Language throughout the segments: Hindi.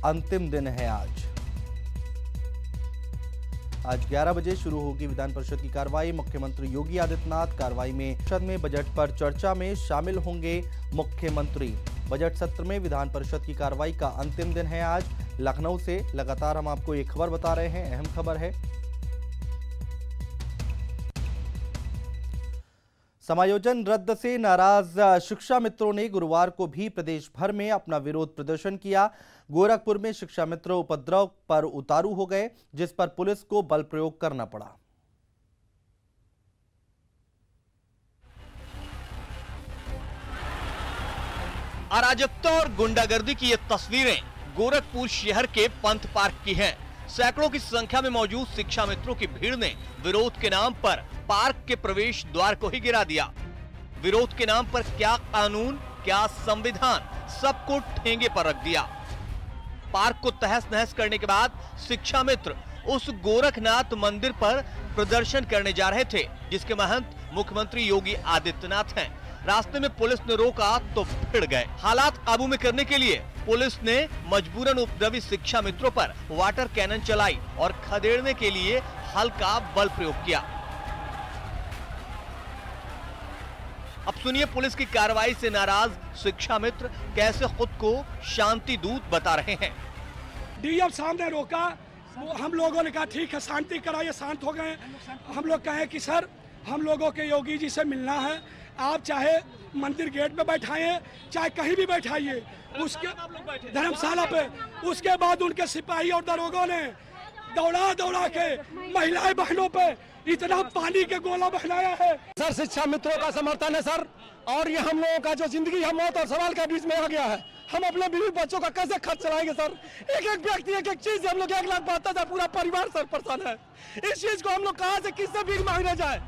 अंतिम दिन है आज 11 बजे शुरू होगी विधान परिषद की कार्रवाई। मुख्यमंत्री योगी आदित्यनाथ कार्रवाई में संसद में बजट पर चर्चा में शामिल होंगे। मुख्यमंत्री बजट सत्र में विधान परिषद की कार्रवाई का अंतिम दिन है आज। लखनऊ से लगातार हम आपको एक खबर बता रहे हैं, अहम खबर है। समायोजन रद्द से नाराज शिक्षा मित्रों ने गुरुवार को भी प्रदेश भर में अपना विरोध प्रदर्शन किया। गोरखपुर में शिक्षा मित्र उपद्रव पर उतारू हो गए, जिस पर पुलिस को बल प्रयोग करना पड़ा। अराजकता और गुंडागर्दी की ये तस्वीरें गोरखपुर शहर के पंथ पार्क की हैं। सैकड़ों की संख्या में मौजूद शिक्षा मित्रों की भीड़ ने विरोध के नाम पर पार्क के प्रवेश द्वार को ही गिरा दिया। विरोध के नाम पर क्या कानून, क्या संविधान, सबको ठेंगे पर रख दिया। पार्क को तहस नहस करने के बाद शिक्षा मित्र उस गोरखनाथ मंदिर पर प्रदर्शन करने जा रहे थे, जिसके महंत मुख्यमंत्री योगी आदित्यनाथ हैं। रास्ते में पुलिस ने रोका तो भिड़ गए। हालात काबू में करने के लिए पुलिस ने मजबूरन उपद्रवी शिक्षा मित्रों पर वाटर कैनन चलाई और खदेड़ने के लिए हल्का बल प्रयोग किया। अब सुनिए पुलिस की कार्रवाई से नाराज शिक्षा मित्र कैसे खुद को शांति दूत बता रहे हैं। डीएम साहब ने रोका, हम लोगों ने कहा ठीक है शांति कराइए, शांत हो गए। हम लोग कहे कि सर हम लोगों के योगी जी से मिलना है, आप चाहे मंदिर गेट पे बैठाइए चाहे कहीं भी बैठाइए, उसके धर्मशाला पे। उसके बाद उनके सिपाही और दरोगों ने दौड़ा दौड़ा के महिलाएं बहनों पे इतना पानी के गोला बहलाया है। सर शिक्षा मित्रों का समर्थन है सर, और ये हम लोगों का जो जिंदगी है मौत और सवाल के बीच में आ गया है। हम अपने बीवी बच्चों का कैसे खर्च चलाएंगे सर? एक एक व्यक्ति एक एक चीज, हम लोग 1,72,000 पूरा परिवार सर परेशान है। इस चीज को हम लोग कहाँ से किससे भीख मांगने जाए?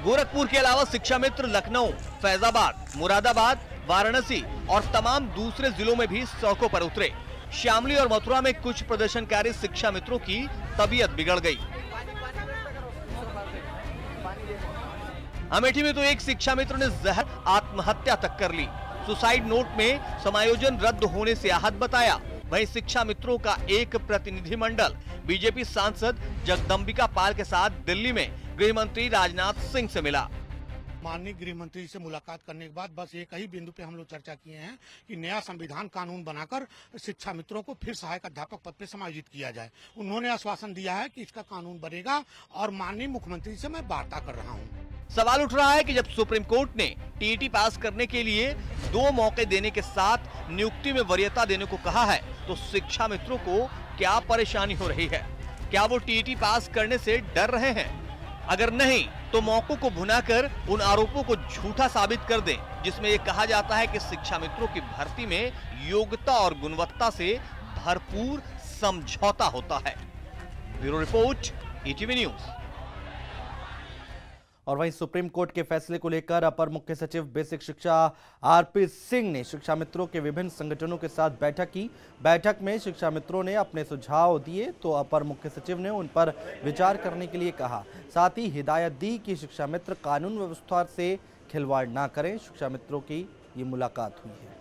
गोरखपुर के अलावा शिक्षा मित्र लखनऊ, फैजाबाद, मुरादाबाद, वाराणसी और तमाम दूसरे जिलों में भी सड़कों पर उतरे। शामली और मथुरा में कुछ प्रदर्शनकारी शिक्षा मित्रों की तबीयत बिगड़ गई। अमेठी में तो एक शिक्षा मित्र ने जहर आत्महत्या तक कर ली। सुसाइड नोट में समायोजन रद्द होने से आहत बताया। वहीं शिक्षा मित्रों का एक प्रतिनिधिमंडल बीजेपी सांसद जगदम्बिका पाल के साथ दिल्ली में गृह मंत्री राजनाथ सिंह से मिला। माननीय गृह मंत्री से मुलाकात करने के बाद बस एक ही बिंदु पे हम लोग चर्चा किए हैं कि नया संविधान कानून बनाकर शिक्षा मित्रों को फिर सहायक अध्यापक पद पे समायोजित किया जाए। उन्होंने आश्वासन दिया है कि इसका कानून बनेगा और माननीय मुख्यमंत्री से मैं वार्ता कर रहा हूँ। सवाल उठ रहा है कि जब सुप्रीम कोर्ट ने टीईटी पास करने के लिए 2 मौके देने के साथ नियुक्ति में वरीयता देने को कहा है, तो शिक्षा मित्रों को क्या परेशानी हो रही है? क्या वो टीईटी पास करने से डर रहे हैं? अगर नहीं तो मौकों को भुनाकर उन आरोपों को झूठा साबित कर दें, जिसमें ये कहा जाता है कि शिक्षा मित्रों की भर्ती में योग्यता और गुणवत्ता से भरपूर समझौता होता है। Bureau report, ETV news. और वहीं सुप्रीम कोर्ट के फैसले को लेकर अपर मुख्य सचिव बेसिक शिक्षा आरपी सिंह ने शिक्षा मित्रों के विभिन्न संगठनों के साथ बैठक की। बैठक में शिक्षा मित्रों ने अपने सुझाव दिए तो अपर मुख्य सचिव ने उन पर विचार करने के लिए कहा। साथ ही हिदायत दी कि शिक्षा मित्र कानून व्यवस्था से खिलवाड़ ना करें। शिक्षा मित्रों की ये मुलाकात हुई है।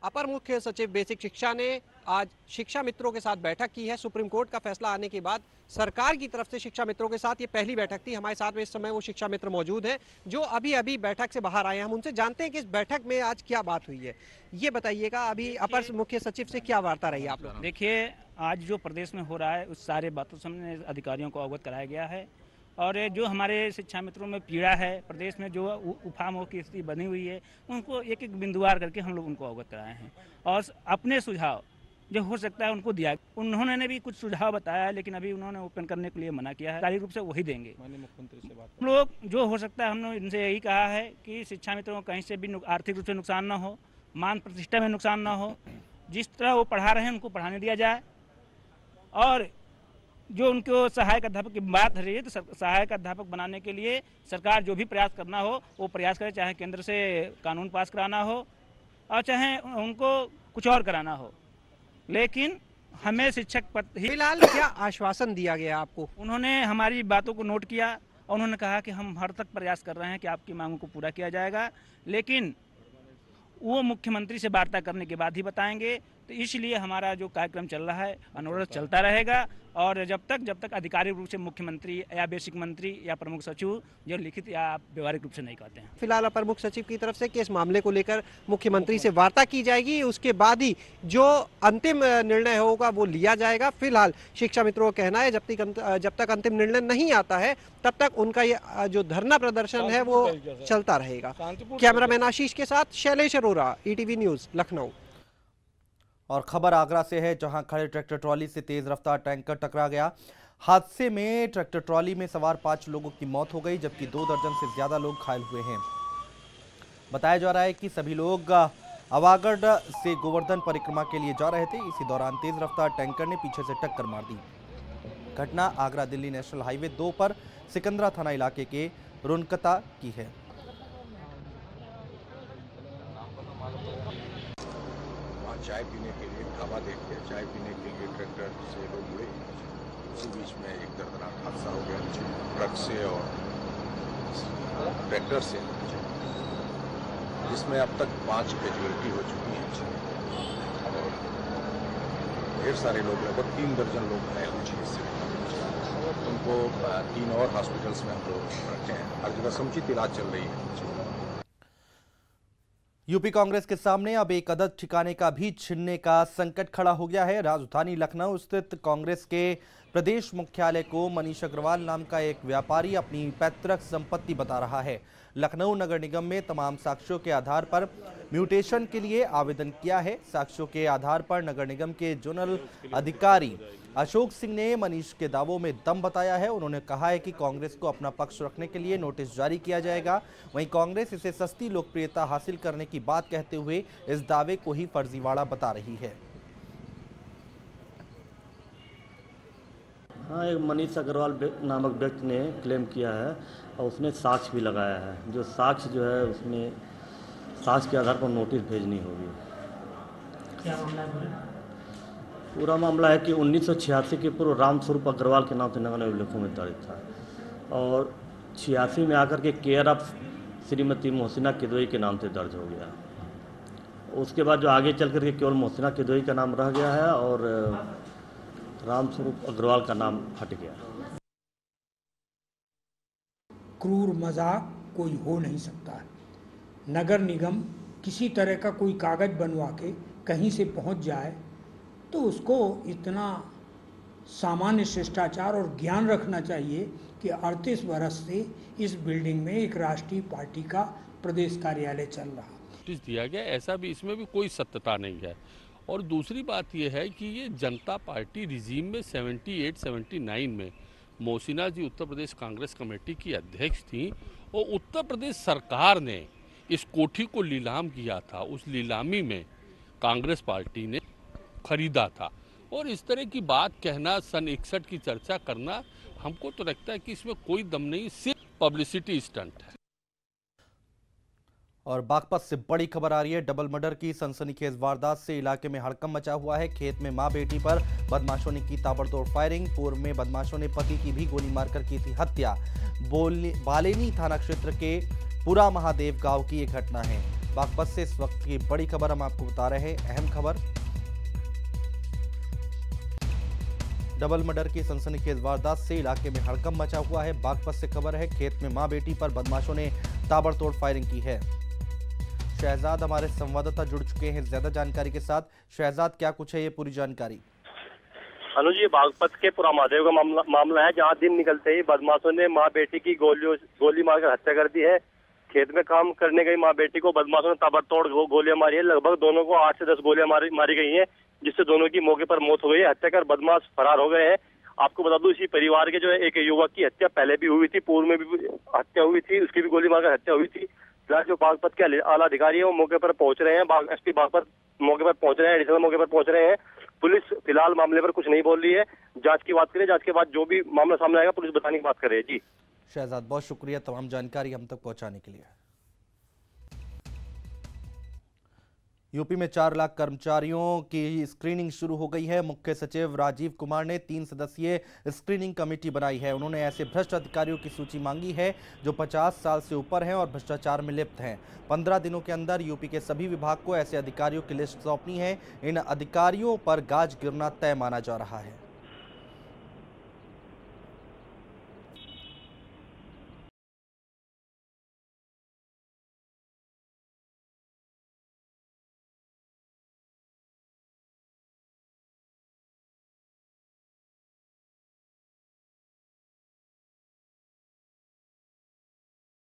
अपर मुख्य सचिव बेसिक शिक्षा ने आज शिक्षा मित्रों के साथ बैठक की है। सुप्रीम कोर्ट का फैसला आने के बाद सरकार की तरफ से शिक्षा मित्रों के साथ ये पहली बैठक थी। हमारे साथ में इस समय वो शिक्षा मित्र मौजूद हैं जो अभी अभी बैठक से बाहर आए हैं। हम उनसे जानते हैं कि इस बैठक में आज क्या बात हुई है। ये बताइएगा, अभी अपर मुख्य सचिव से क्या वार्ता रही आप लोग? देखिए, आज जो प्रदेश में हो रहा है उस सारे बातों से हमने अधिकारियों को अवगत कराया गया है, और जो हमारे शिक्षा मित्रों में पीड़ा है, प्रदेश में जो उफाम की स्थिति बनी हुई है, उनको एक एक बिंदुवार करके हम लोग उनको अवगत कराए हैं और अपने सुझाव जो हो सकता है उनको दिया। उन्होंने ने भी कुछ सुझाव बताया है, लेकिन अभी उन्होंने ओपन करने के लिए मना किया है। कार्य रूप से वही देंगे। मुख्यमंत्री से बात हम लोग जो हो सकता है, हमने इनसे यही कहा है कि शिक्षा मित्रों को कहीं से भी आर्थिक रूप से नुकसान न हो, मान प्रतिष्ठा में नुकसान न हो, जिस तरह वो पढ़ा रहे हैं उनको पढ़ाने दिया जाए। और जो उनको सहायक अध्यापक की बात रही है, तो सहायक अध्यापक बनाने के लिए सरकार जो भी प्रयास करना हो वो प्रयास करे, चाहे केंद्र से कानून पास कराना हो और चाहे उनको कुछ और कराना हो, लेकिन हमें शिक्षक पद ही। फिलहाल क्या आश्वासन दिया गया आपको? उन्होंने हमारी बातों को नोट किया और उन्होंने कहा कि हम हर तक प्रयास कर रहे हैं कि आपकी मांगों को पूरा किया जाएगा, लेकिन वो मुख्यमंत्री से वार्ता करने के बाद ही बताएंगे। तो इसलिए हमारा जो कार्यक्रम चल रहा है अनुरोध चलता रहेगा, और जब तक आधिकारिक रूप से मुख्यमंत्री या बेसिक मंत्री या प्रमुख सचिव जो लिखित या व्यवहारिक रूप से नहीं कहते हैं। फिलहाल अपर मुख्य सचिव की तरफ से कि इस मामले को लेकर मुख्यमंत्री से वार्ता की जाएगी, उसके बाद ही जो अंतिम निर्णय होगा वो लिया जाएगा। फिलहाल शिक्षा मित्रों का कहना है जब तक अंतिम निर्णय नहीं आता है तब तक उनका ये जो धरना प्रदर्शन है वो चलता रहेगा। कैमरामैन आशीष के साथ शैलेश अरोरा, ETV न्यूज, लखनऊ। और खबर आगरा से है, जहां खड़े ट्रैक्टर ट्रॉली से तेज रफ्तार टैंकर टकरा गया। हादसे में ट्रैक्टर ट्रॉली में सवार 5 लोगों की मौत हो गई, जबकि 2 दर्जन से ज्यादा लोग घायल हुए हैं। बताया जा रहा है कि सभी लोग अवागढ़ से गोवर्धन परिक्रमा के लिए जा रहे थे। इसी दौरान तेज रफ्तार टैंकर ने पीछे से टक्कर मार दी। घटना आगरा दिल्ली नेशनल हाईवे 2 पर सिकंदरा थाना इलाके के रुनकता की है। चाय पीने के लिए ढाबा देख के चाय पीने के लिए ट्रैक्टर से लोग मुड़े, उसी बीच में एक दर्दनाक हादसा हो गया ट्रक से और ट्रैक्टर से, जिसमें अब तक 5 कैजुअलिटी हो चुकी हैं और ढेर सारे लोग, लगभग 3 दर्जन लोग घायल हो चुके हैं। उनको 3 और हॉस्पिटल्स में हम लोग रखे हैं, हर जगह समुचित इलाज चल रही है। यूपी कांग्रेस के सामने अब एक अदद ठिकाने का भी छिनने का संकट खड़ा हो गया है। राजधानी लखनऊ स्थित कांग्रेस के प्रदेश मुख्यालय को मनीष अग्रवाल नाम का एक व्यापारी अपनी पैतृक संपत्ति बता रहा है। लखनऊ नगर निगम में तमाम साक्ष्यों के आधार पर म्यूटेशन के लिए आवेदन किया है। साक्ष्यों के आधार पर नगर निगम के जोनल अधिकारी अशोक सिंह ने मनीष के दावों में दम बताया है। उन्होंने कहा है कि कांग्रेस को अपना पक्ष रखने के लिए नोटिस जारी किया जाएगा। वहीं कांग्रेस इसे सस्ती लोकप्रियता हासिल करने की बात कहते हुए इस दावे को ही फर्जीवाड़ा बता रही है। हाँ, एक मनीष अग्रवाल नामक व्यक्ति ने क्लेम किया है और उसने साक्ष्य भी लगाया है। जो साक्ष्य जो है उसमें साक्ष्य के आधार पर नोटिस भेजनी होगी। क्या मामला है? पूरा मामला है कि 1986 के पूर्व रामस्वरूप अग्रवाल के नाम से नगर अभिलेखों में दर्ज था और 86 में आकर के केयर ऑफ श्रीमती मोहसिना किदवई के नाम से दर्ज हो गया। उसके बाद जो आगे चल करके केवल मोहसिना किदवई का नाम रह गया है और रामस्वरूप अग्रवाल का नाम हट गया। क्रूर मजाक कोई हो नहीं सकता है। नगर निगम किसी तरह का कोई कागज बनवा के कहीं से पहुंच जाए तो उसको इतना सामान्य शिष्टाचार और ज्ञान रखना चाहिए कि 38 वर्ष से इस बिल्डिंग में एक राष्ट्रीय पार्टी का प्रदेश कार्यालय चल रहा। नोटिस दिया गया, ऐसा भी इसमें भी कोई सत्यता नहीं है। और दूसरी बात यह है कि ये जनता पार्टी रिजीम में 78-79 में मोहसिना जी उत्तर प्रदेश कांग्रेस कमेटी की अध्यक्ष थी और उत्तर प्रदेश सरकार ने इस कोठी को नीलाम किया था। उस नीलामी में कांग्रेस पार्टी ने खरीदा था और इस तरह की बात कहना, सन 61 की चर्चा करना, हमको तो लगता है कि इसमें कोई दम नहीं, सिर्फ पब्लिसिटी स्टंट है। और बागपत से बड़ी खबर आ रही है। डबल मर्डर की सनसनीखेज वारदात से इलाके में हड़कंप मचा हुआ है। खेत में मां बेटी पर बदमाशों ने की ताबड़तोड़ फायरिंग। पूर्व में बदमाशों ने पति की भी गोली मारकर की थी हत्या। बालेनी थाना क्षेत्र के पुरा महादेव गांव की ये घटना है। बागपत से इस वक्त की बड़ी खबर हम आपको बता रहे हैं। अहम खबर, डबल मर्डर की सनसनीखेज वारदात से इलाके में हड़कंप मचा हुआ है। बागपत से खबर है, खेत में मां बेटी पर बदमाशों ने ताबड़तोड़ फायरिंग की है। शहजाद हमारे संवाददाता जुड़ चुके हैं ज्यादा जानकारी के साथ। शहजाद, क्या कुछ है ये पूरी जानकारी? अनुज, ये बागपत के पुरा महादेव का मामला है, जहां दिन निकलते ही बदमाशों ने मां बेटी की गोली मारकर हत्या कर दी है। खेत में काम करने गई मां बेटी को बदमाशों ने ताबड़तोड़ गोलियां मारी है। लगभग दोनों को 8 से 10 गोलियां मारी गई हैं, जिससे दोनों की मौके पर मौत हो गई है। हत्या कर बदमाश फरार हो गए हैं। आपको बता दूं, इसी परिवार के जो है एक युवक की हत्या पहले भी हुई थी, पूर्व में भी हत्या हुई थी, उसकी भी गोली मारकर हत्या हुई थी। फिलहाल जो बागपत के आला अधिकारी है वो मौके पर पहुंच रहे हैं। एसपी बागपत मौके पर पहुंच रहे हैं, एडिशनल मौके पर पहुंच रहे हैं। पुलिस फिलहाल मामले पर कुछ नहीं बोल रही है। जांच की बात करें, जांच के बाद जो भी मामला सामने आएगा पुलिस बताने की बात कर रही है। जी शहजाद, बहुत शुक्रिया तमाम जानकारी हम तक पहुंचाने के लिए। यूपी में 4 लाख कर्मचारियों की स्क्रीनिंग शुरू हो गई है। मुख्य सचिव राजीव कुमार ने 3 सदस्यीय स्क्रीनिंग कमेटी बनाई है। उन्होंने ऐसे भ्रष्ट अधिकारियों की सूची मांगी है जो 50 साल से ऊपर हैं और भ्रष्टाचार में लिप्त हैं। 15 दिनों के अंदर यूपी के सभी विभाग को ऐसे अधिकारियों की लिस्ट सौंपनी है। इन अधिकारियों पर गाज गिरना तय माना जा रहा है।